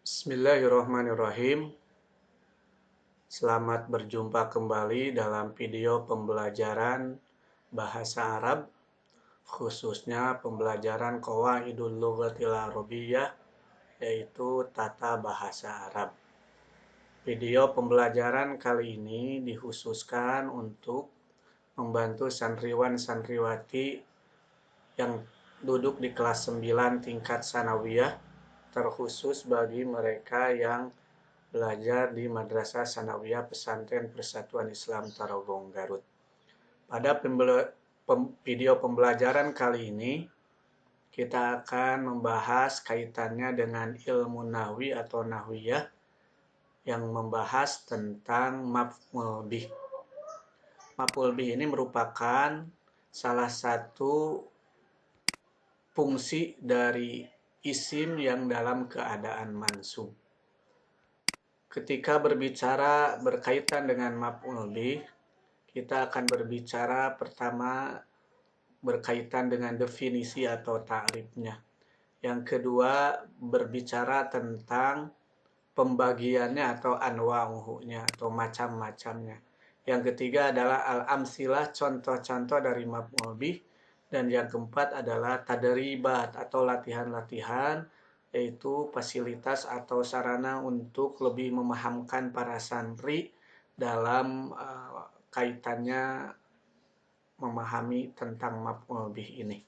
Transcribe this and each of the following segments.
Bismillahirrahmanirrahim. Selamat berjumpa kembali dalam video pembelajaran bahasa Arab, khususnya pembelajaran Qawaidul Lughatil Arabiyyah, yaitu tata bahasa Arab. Video pembelajaran kali ini dikhususkan untuk membantu santriwan-santriwati yang duduk di kelas 9 tingkat sanawiyah, terkhusus bagi mereka yang belajar di Madrasah Sanawiyah Pesantren Persatuan Islam Tarogong Garut. Pada video pembelajaran kali ini, kita akan membahas kaitannya dengan ilmu nahwi atau nahwiyah yang membahas tentang maf'ul bih. Maf'ul bih ini merupakan salah satu fungsi dari isim yang dalam keadaan mansub. Ketika berbicara berkaitan dengan maf'ul bih, kita akan berbicara pertama berkaitan dengan definisi atau ta'rifnya. Yang kedua berbicara tentang pembagiannya atau anwa'uhunya atau macam-macamnya. Yang ketiga adalah al-amsilah, contoh-contoh dari maf'ul bih. Dan yang keempat adalah tadribat atau latihan-latihan, yaitu fasilitas atau sarana untuk lebih memahamkan para santri dalam kaitannya memahami tentang maf'ul bih ini.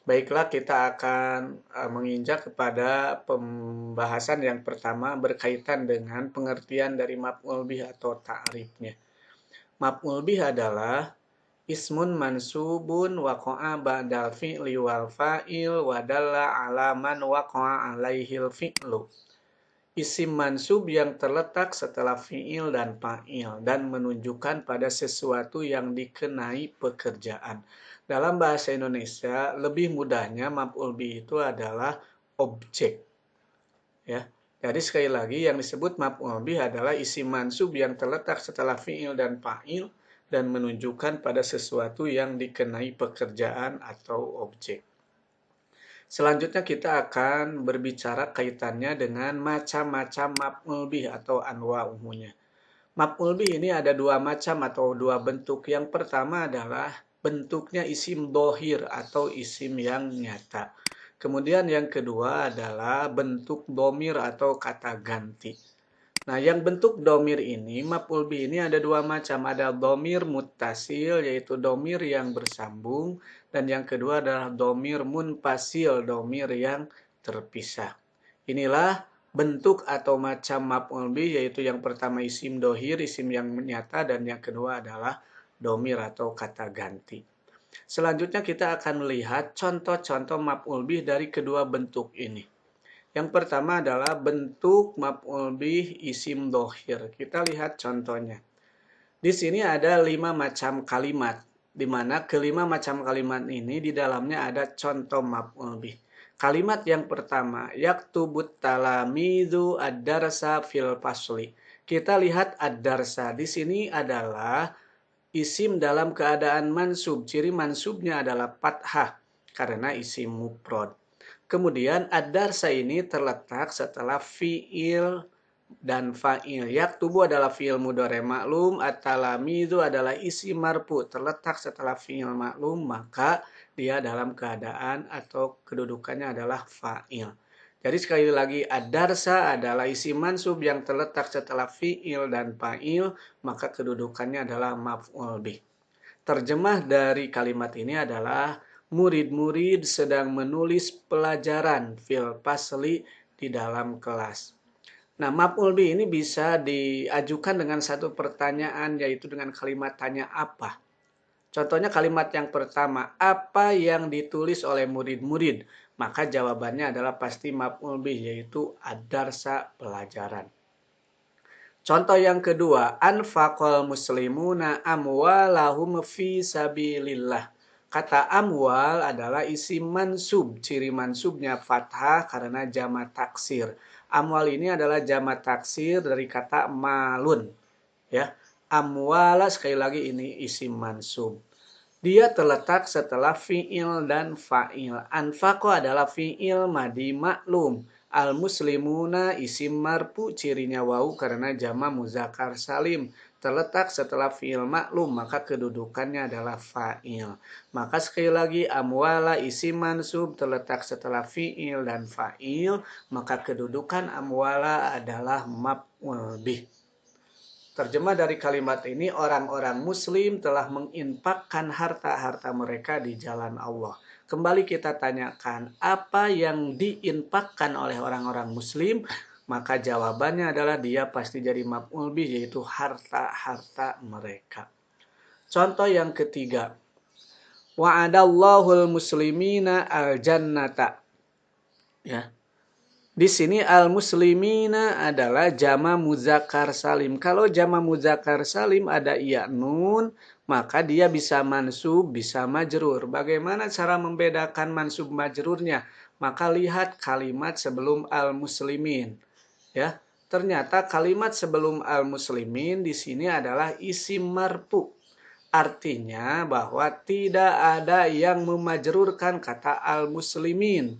Baiklah, kita akan menginjak kepada pembahasan yang pertama berkaitan dengan pengertian dari maf'ul bih atau ta'rifnya. Maf'ul bih adalah ismun mansubun waqa'a ba'dal fi'li wal fa'il wa dalla 'ala man waqa'a 'alaihil fi'lu. Isim mansub yang terletak setelah fi'il dan fa'il dan menunjukkan pada sesuatu yang dikenai pekerjaan. Dalam bahasa Indonesia, lebih mudahnya maf'ul bih itu adalah objek. Ya. Jadi sekali lagi yang disebut maf'ul bih adalah isim mansub yang terletak setelah fi'il dan fa'il dan menunjukkan pada sesuatu yang dikenai pekerjaan atau objek. Selanjutnya kita akan berbicara kaitannya dengan macam-macam maf'ul bih atau anwa'uhunya. Maf'ul bih ini ada dua macam atau dua bentuk. Yang pertama adalah bentuknya isim dohir atau isim yang nyata. Kemudian yang kedua adalah bentuk domir atau kata ganti. Nah, yang bentuk domir ini, maf'ul bih ini ada dua macam. Ada domir muttasil, yaitu domir yang bersambung. Dan yang kedua adalah domir munfasil, domir yang terpisah. Inilah bentuk atau macam maf'ul bih, yaitu yang pertama isim dohir, isim yang nyata. Dan yang kedua adalah domir atau kata ganti. Selanjutnya kita akan melihat contoh-contoh maf'ul bih dari kedua bentuk ini. Yang pertama adalah bentuk maf'ul bih isim dohir. Kita lihat contohnya. Di sini ada 5 macam kalimat, di mana kelima macam kalimat ini di dalamnya ada contoh maf'ul bih. Kalimat yang pertama, yaktubut talamidu ad-darsa fil fasli. Kita lihat ad-darsa. Di sini adalah isim dalam keadaan mansub. Ciri mansubnya adalah fathah karena isim mufrad. Kemudian ad-darsa ini terletak setelah fi'il dan fa'il. Yaktubu adalah fi'il mudhari' maklum, at-talamidu adalah isim marfu terletak setelah fi'il maklum, maka dia dalam keadaan atau kedudukannya adalah fa'il. Jadi sekali lagi ad-darsa adalah isim mansub yang terletak setelah fi'il dan fa'il, maka kedudukannya adalah maf'ul bih. Terjemah dari kalimat ini adalah murid-murid sedang menulis pelajaran fil fasli di dalam kelas. Nah, maf'ul bih ini bisa diajukan dengan satu pertanyaan, yaitu dengan kalimat tanya apa. Contohnya kalimat yang pertama, apa yang ditulis oleh murid-murid? Maka jawabannya adalah pasti maf'ul bih, yaitu ad-darsa, pelajaran. Contoh yang kedua, anfaqal muslimuna amwalahum fi sabilillah. Kata amwal adalah isim mansub. Ciri mansubnya fathah karena jamak taksir. Amwal ini adalah jamak taksir dari kata malun. Ya, amwala sekali lagi ini isim mansub. Dia terletak setelah fi'il dan fa'il. Anfaqo adalah fi'il madi maklum. Al-muslimuna isim marfu cirinya wawu karena jama muzakkar salim. Terletak setelah fi'il maklum maka kedudukannya adalah fa'il. Maka sekali lagi amwala isim mansub terletak setelah fi'il dan fa'il maka kedudukan amwala adalah maf'ul bih. Terjemah dari kalimat ini, orang-orang muslim telah menginfakkan harta-harta mereka di jalan Allah. Kembali kita tanyakan, apa yang diinfakkan oleh orang-orang muslim? Maka jawabannya adalah dia pasti jadi maf'ul bih, yaitu harta-harta mereka. Contoh yang ketiga, wa'adallahul muslimina al-jannata. Ya. Di sini al-muslimina adalah jama muzakkar salim. Kalau jama muzakkar salim ada iya nun, maka dia bisa mansub, bisa majrur. Bagaimana cara membedakan mansub majrurnya? Maka lihat kalimat sebelum al-muslimin. Ya, ternyata kalimat sebelum al-muslimin di sini adalah isim marfu. Artinya bahwa tidak ada yang memajrurkan kata al-muslimin.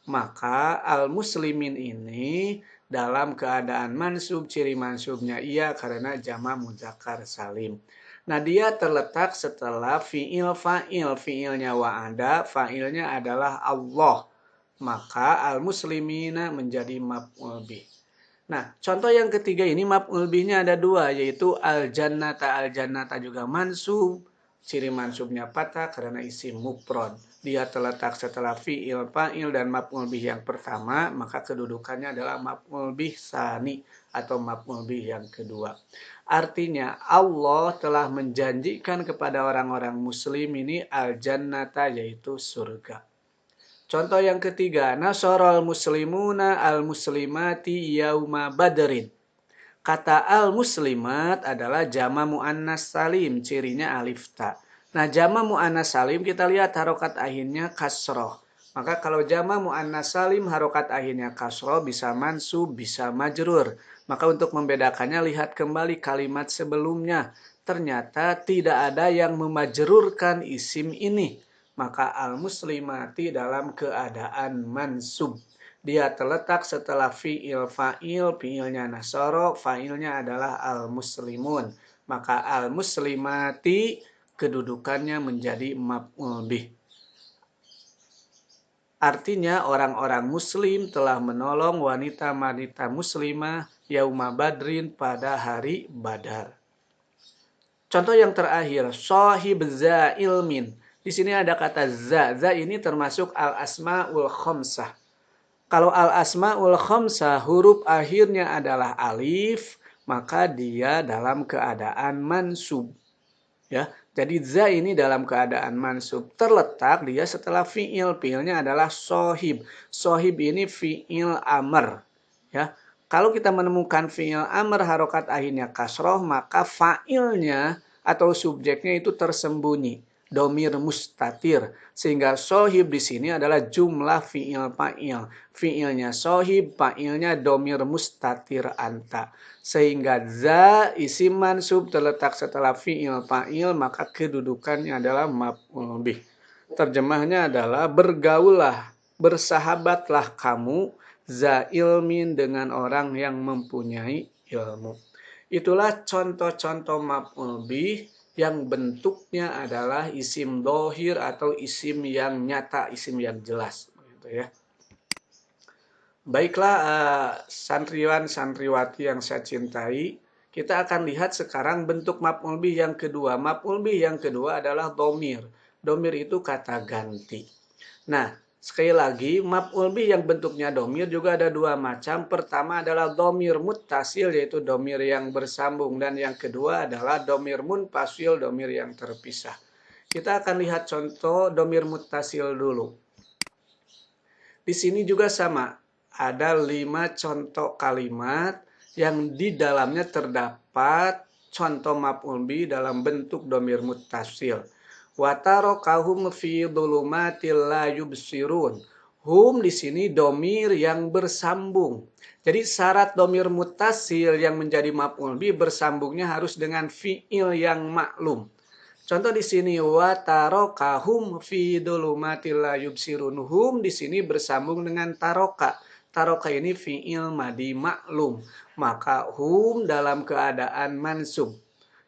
Maka al-muslimin ini dalam keadaan mansub, ciri mansubnya iya karena jama muzakkar salim. Nah, dia terletak setelah fi'il fa'il. Fi'ilnya wa'ada, fa'ilnya adalah Allah. Maka al-muslimina menjadi maf'ul bih. Nah, contoh yang ketiga ini maf'ul bihnya ada dua, yaitu al-jannata. Al-jannata juga mansub. Ciri mansubnya patah karena isim mufrad. Dia terletak setelah fi'il, fa'il, dan maf'ul bih yang pertama, maka kedudukannya adalah maf'ul bih tsani atau maf'ul bih yang kedua. Artinya Allah telah menjanjikan kepada orang-orang muslim ini al-jannata, yaitu surga. Contoh yang ketiga, nasarul muslimuna al-muslimati yauma badrin. Kata al-muslimat adalah jama muannas salim, cirinya alif ta. Nah, jama muannas salim kita lihat harokat akhirnya kasroh. Maka kalau jama muannas salim harokat akhirnya kasroh bisa mansub, bisa majrur. Maka untuk membedakannya lihat kembali kalimat sebelumnya. Ternyata tidak ada yang memajrurkan isim ini. Maka al-muslimati dalam keadaan mansub. Dia terletak setelah fi'il fa'il, fi'ilnya nasara, fa'ilnya adalah al-muslimun. Maka al-muslimati kedudukannya menjadi maf'ul bih. Artinya orang-orang muslim telah menolong wanita-wanita muslimah yauma badrin pada hari badar. Contoh yang terakhir, sahib za ilmin. Di sini ada kata za. Za ini termasuk al-asma'ul khamsah. Kalau al-asma'ul khamsah huruf akhirnya adalah alif, maka dia dalam keadaan mansub. Ya, jadi za ini dalam keadaan mansub. Terletak dia setelah fi'il. Fi'ilnya adalah sohib. Sohib ini fi'il amr. Ya, kalau kita menemukan fi'il amr harokat akhirnya kasroh, maka fa'ilnya atau subjeknya itu tersembunyi. Domir mustatir. Sehingga sohib di sini adalah jumlah fi'il fa'il. Fi'ilnya sohib, fa'ilnya domir mustatir anta. Sehingga za isim mansub terletak setelah fi'il fa'il, maka kedudukannya adalah maf'ul bih. Terjemahnya adalah bergaullah, bersahabatlah kamu za ilmin dengan orang yang mempunyai ilmu. Itulah contoh-contoh maf'ul bih yang bentuknya adalah isim dohir atau isim yang nyata, isim yang jelas. Gitu ya. Baiklah santriwan-santriwati yang saya cintai, kita akan lihat sekarang bentuk maf'ul bih yang kedua. Maf'ul bih yang kedua adalah domir. Domir itu kata ganti. Nah, sekali lagi, maf'ul bih yang bentuknya domir juga ada dua macam. Pertama adalah domir muttasil, yaitu domir yang bersambung. Dan yang kedua adalah domir munfasil, domir yang terpisah. Kita akan lihat contoh domir muttasil dulu. Di sini juga sama. Ada 5 contoh kalimat yang di dalamnya terdapat contoh maf'ul bih dalam bentuk domir muttasil. Watarokahum fi dhulumatil la yubsirun. Hum di sini domir yang bersambung. Jadi syarat domir muttasil yang menjadi maf'ul bih bersambungnya harus dengan fi'il yang maklum. Contoh di sini watarokahum fi dhulumatil la yubsirun. Hum di sini bersambung dengan taroka. taroka ini fi'il madi maklum, maka hum dalam keadaan mansub.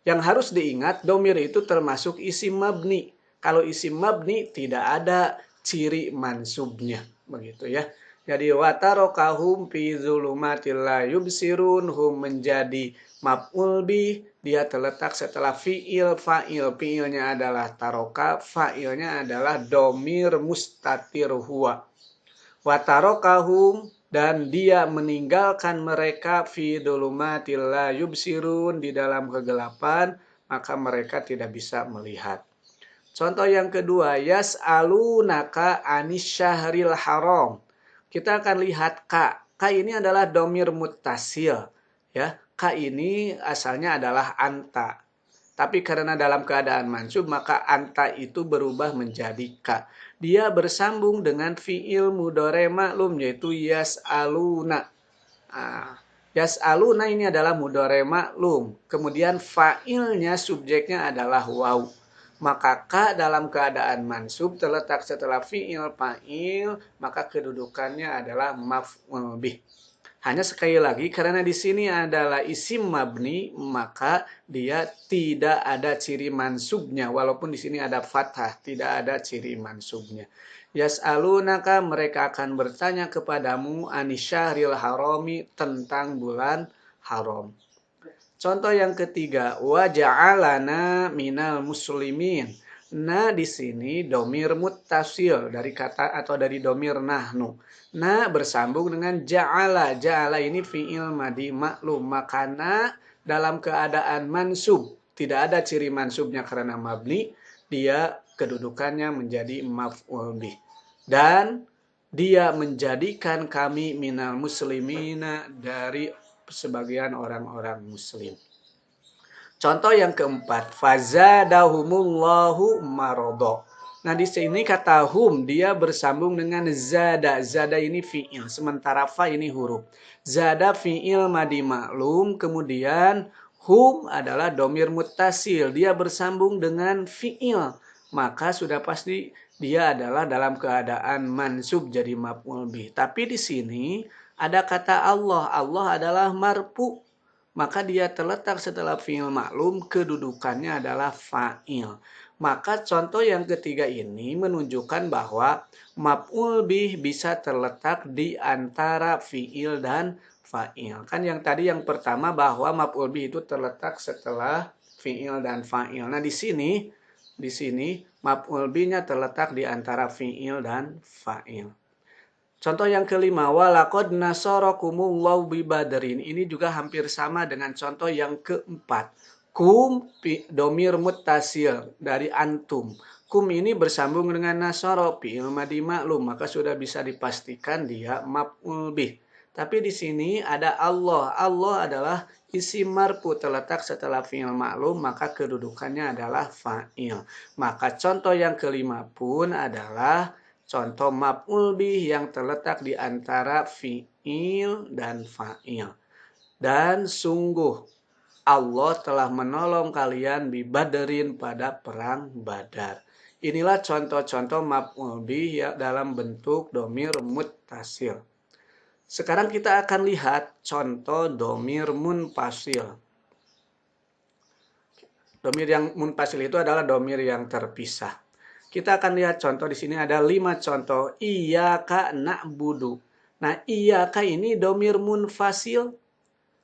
Yang harus diingat, domir itu termasuk isim mabni. Kalau isim mabni tidak ada ciri mansubnya, begitu ya. Jadi watarokahum fi zulumatil la yubsirun, hum menjadi maf'ul bih, dia terletak setelah fi'il, fi'ilnya adalah taroka, fa'ilnya adalah domir mustatir huwa. Watarokahum, dan dia meninggalkan mereka fi dulumatil la yubsirun, di dalam kegelapan, maka mereka tidak bisa melihat. Contoh yang kedua, yas'alunaka anis syahril haram. Kita akan lihat ka. Ka ini adalah domir muttasil. Ya, ka ini asalnya adalah anta. Tapi karena dalam keadaan mansub, maka anta itu berubah menjadi ka. Dia bersambung dengan fi'il mudhari maklum, yaitu yas'aluna. Yas'aluna ini adalah mudhari maklum. Kemudian fa'ilnya, subjeknya adalah waw. Maka ka dalam keadaan mansub terletak setelah fi'il fa'il, maka kedudukannya adalah maf'ul bih. Hanya sekali lagi, karena di sini adalah isim mabni, maka dia tidak ada ciri mansubnya. Walaupun di sini ada fathah, tidak ada ciri mansubnya. Yas'alunaka, mereka akan bertanya kepadamu anisyahril harami, tentang bulan haram. Contoh yang ketiga, wa ja'alana minal muslimin. Nah, di sini domir muttasil dari kata atau dari domir nahnu. Nah, bersambung dengan ja'ala. Ja'ala ini fi'il madi maklum. Maka na dalam keadaan mansub. Tidak ada ciri mansubnya karena mabni. Dia kedudukannya menjadi maf'ul bih. Dan dia menjadikan kami minal muslimina, dari sebagian orang-orang muslim. Contoh yang keempat, fazadahumullahu marodo. Nah, di sini kata hum dia bersambung dengan zada. Zada ini fi'il, sementara fa ini huruf. Zada fi'il madi maklum, kemudian hum adalah domir muttasil, dia bersambung dengan fi'il. Maka sudah pasti dia adalah dalam keadaan mansub, jadi maf'ul bih. Tapi di sini ada kata Allah. Allah adalah marfu, maka dia terletak setelah fi'il maklum, kedudukannya adalah fa'il. Maka contoh yang ketiga ini menunjukkan bahwa maf'ul bih bisa terletak di antara fi'il dan fa'il. Kan yang tadi yang pertama bahwa maf'ul bih itu terletak setelah fi'il dan fa'il. Nah, di sini maf'ul bihnya terletak di antara fi'il dan fa'il. Contoh yang kelima, walaqad nasarakumullahu bi badrin. Ini juga hampir sama dengan contoh yang keempat. Kum domir muttasil dari antum. Kum ini bersambung dengan nasara, fi'il madi maklum, maka sudah bisa dipastikan dia maf'ul bih. Tapi di sini ada Allah. Allah adalah isim marfu, terletak setelah fi'il maklum, maka kedudukannya adalah fa'il. Maka contoh yang kelima pun adalah contoh maf'ul bih yang terletak di antara fi'il dan fa'il. Dan sungguh Allah telah menolong kalian bi badrin, pada perang Badar. Inilah contoh-contoh maf'ul bih ya, dalam bentuk domir muttasil. Sekarang kita akan lihat contoh domir munfasil. Domir yang munfasil itu adalah domir yang terpisah. Kita akan lihat contoh di sini ada 5 contoh. Iyyaka na'budu. Nah, iyyaka ini domir munfasil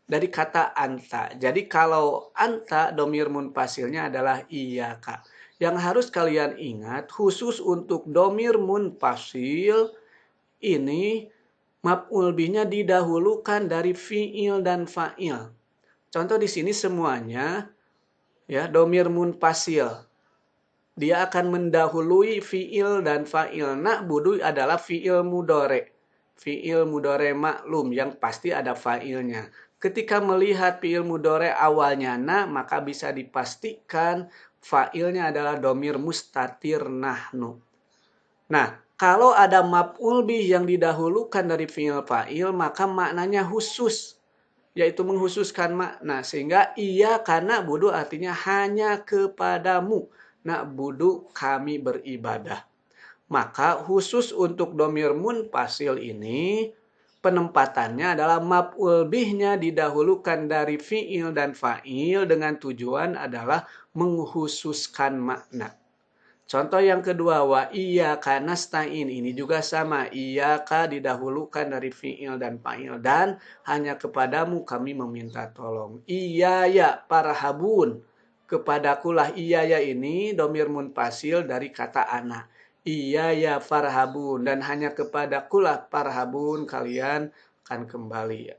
dari kata anta. Jadi kalau anta, domir munfasilnya adalah iyyaka. Yang harus kalian ingat, khusus untuk domir munfasil ini maf'ul bihnya didahulukan dari fi'il dan fa'il. Contoh di sini semuanya ya domir munfasil. Dia akan mendahului fi'il dan fa'il. Na'budu adalah fi'il mudhari. Fi'il mudhari maklum yang pasti ada fa'ilnya. Ketika melihat fi'il mudhari awalnya na, maka bisa dipastikan fa'ilnya adalah domir mustatir nahnu. Nah, kalau ada maf'ul bih yang didahulukan dari fi'il fa'il, maka maknanya khusus, yaitu menghususkan makna. Sehingga iya karena budu artinya hanya kepadamu. Na'budu, kami beribadah. Maka khusus untuk domir munfasil ini, penempatannya adalah maf'ul bihnya didahulukan dari fi'il dan fa'il dengan tujuan adalah menghususkan makna. Contoh yang kedua, wa iyyaka nasta'in, ini juga sama, iyyaka didahulukan dari fi'il dan fa'il dan hanya kepadamu kami meminta tolong. Iyaya farhabun, kepadakulah. Iyaya ini domir munfasil dari kata ana. Iyaya farhabun, dan hanya kepadakulah farhabun kalian akan kembali.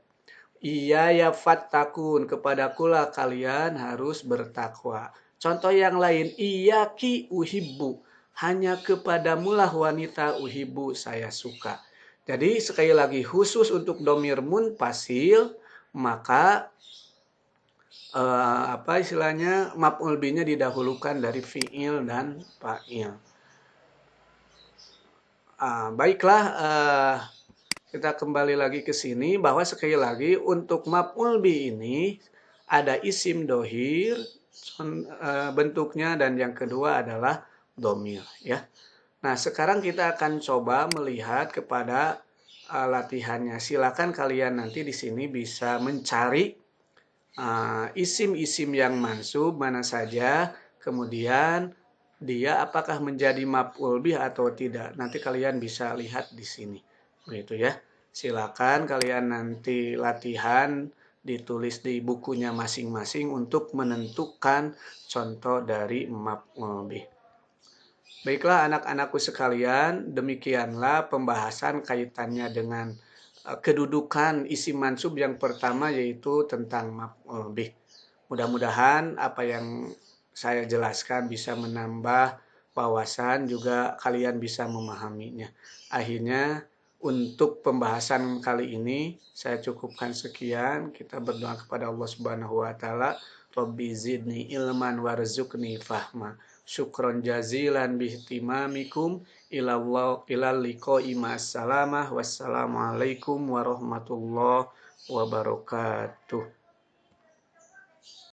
Iyaya fattakun, kepadakulah kalian harus bertakwa. Contoh yang lain, iyaki uhibbu, hanya kepadamulah wanita uhibbu, saya suka. Jadi sekali lagi khusus untuk domir munfasil, maka maf'ul bihnya didahulukan dari fi'il dan fa'il. Baiklah, kita kembali lagi ke sini bahwa sekali lagi untuk maf'ul bih ini ada isim dohir bentuknya, dan yang kedua adalah domir, ya. Nah, sekarang kita akan coba melihat kepada latihannya. Silakan kalian nanti di sini bisa mencari isim-isim yang mansub mana saja, kemudian dia apakah menjadi maf'ul bih atau tidak. Nanti kalian bisa lihat di sini. Begitu ya. Silakan kalian nanti latihan ditulis di bukunya masing-masing untuk menentukan contoh dari maf'ul bih. Baiklah anak-anakku sekalian, demikianlah pembahasan kaitannya dengan kedudukan isim mansub yang pertama, yaitu tentang maf'ul bih. Mudah-mudahan apa yang saya jelaskan bisa menambah wawasan, juga kalian bisa memahaminya. Akhirnya untuk pembahasan kali ini saya cukupkan sekian. Kita berdoa kepada Allah Subhanahu wa taala, Rabbi zidni ilman warzuqni fahma. Syukron jazilan bihtimamikum ilal liqa'i ma'assalamah. Wassalamualaikum warahmatullahi wabarakatuh.